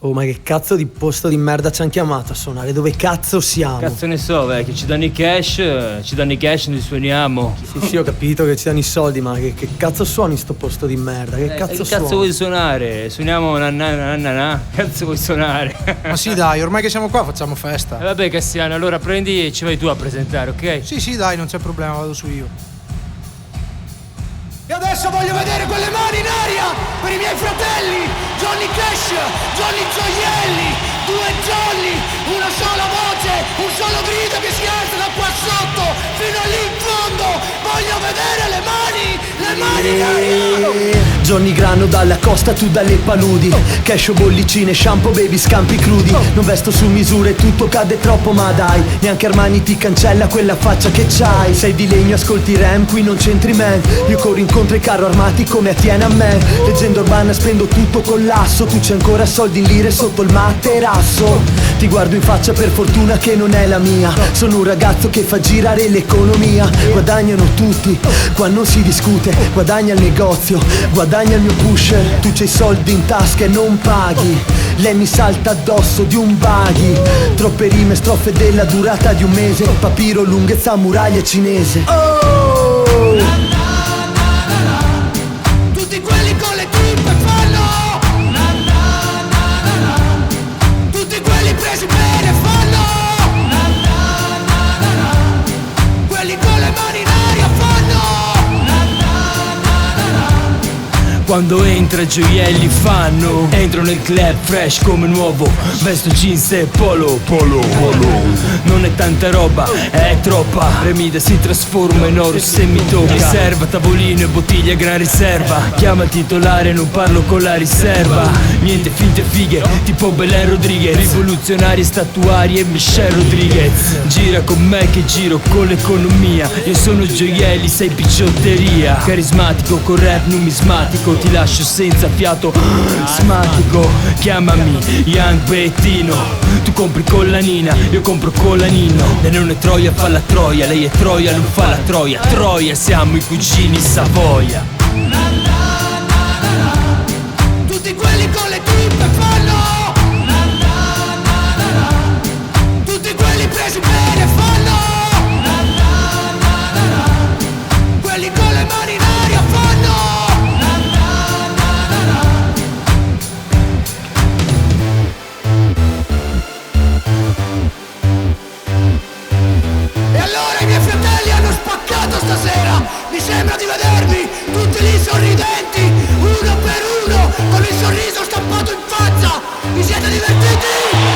Oh, ma che cazzo di posto di merda ci hanno chiamato a suonare? Dove cazzo siamo? Cazzo ne so, vecchio, ci danno i cash, noi suoniamo. Sì, ho capito che ci danno i soldi, ma che cazzo suoni sto posto di merda? Che cazzo suoni? Cazzo vuoi suonare? Suoniamo na. Cazzo vuoi suonare? Ma sì, dai, ormai che siamo qua facciamo festa. Vabbè, Cassiano, allora prendi e ci vai tu a presentare, ok? Sì, dai, non c'è problema, vado su io. E adesso voglio vedere quelle mani in aria per i miei fratelli, Johnny Cash, Johnny Gioielli, due Johnny, una sola voce, un solo grido che si alza da qua sotto fino lì in fondo. Voglio vedere le mani in aria. Johnny Grano dalla costa, tu dalle paludi. Cash o bollicine, shampoo, baby, scampi crudi. Non vesto su misure, tutto cade troppo, ma dai, neanche Armani ti cancella quella faccia che c'hai. Sei di legno, ascolti Ram, qui non c'entri man. Io corro incontro ai carro armati come attiene a me. Leggenda urbana, spendo tutto con l'asso. Tu c'hai ancora soldi in lire sotto il materasso. Ti guardo in faccia, per fortuna che non è la mia. Sono un ragazzo che fa girare l'economia. Guadagnano tutti, qua non si discute. Guadagna il negozio, guadagna il mio pusher. Tu c'hai soldi in tasca e non paghi. Lei mi salta addosso di un buggy. Troppe rime, strofe della durata di un mese. Papiro, lunghezza, muraglia cinese. Oh! Tutti quelli con le tippe fanno. Tutti quelli presi bene fanno. Quelli con le mani in aria fanno. Quando entra gioielli fanno. Entro nel club fresh come nuovo. Vesto jeans e polo. Non è tanta roba, è troppa. Remida si trasforma in oro se mi tocca. Riserva, tavolino e bottiglie gran riserva. Chiama il titolare, non parlo con la riserva. Niente finte fighe, tipo Belen Rodriguez. Rivoluzionari, statuari e Michelle Rodriguez. Gira con me che giro con l'economia. Io sono gioielli, sei picciotteria. Carismatico, con rap numismatico. Ti lascio senza fiato, smatico. Chiamami Young Bettino. Tu compri con la Nina, io compro con la Nino. E non è Troia, fa la Troia. Lei è Troia, non fa la Troia. Troia, siamo i cugini Savoia. Tutti quelli con le tippe fanno. Tutti quelli presi bene fanno. Quelli con le mani in aria fanno. E allora i miei fratelli hanno spaccato stasera. Mi sembra di vedervi tutti lì sorridenti, uno per uno, con il sorriso stampato in faccia. Vi siete divertiti?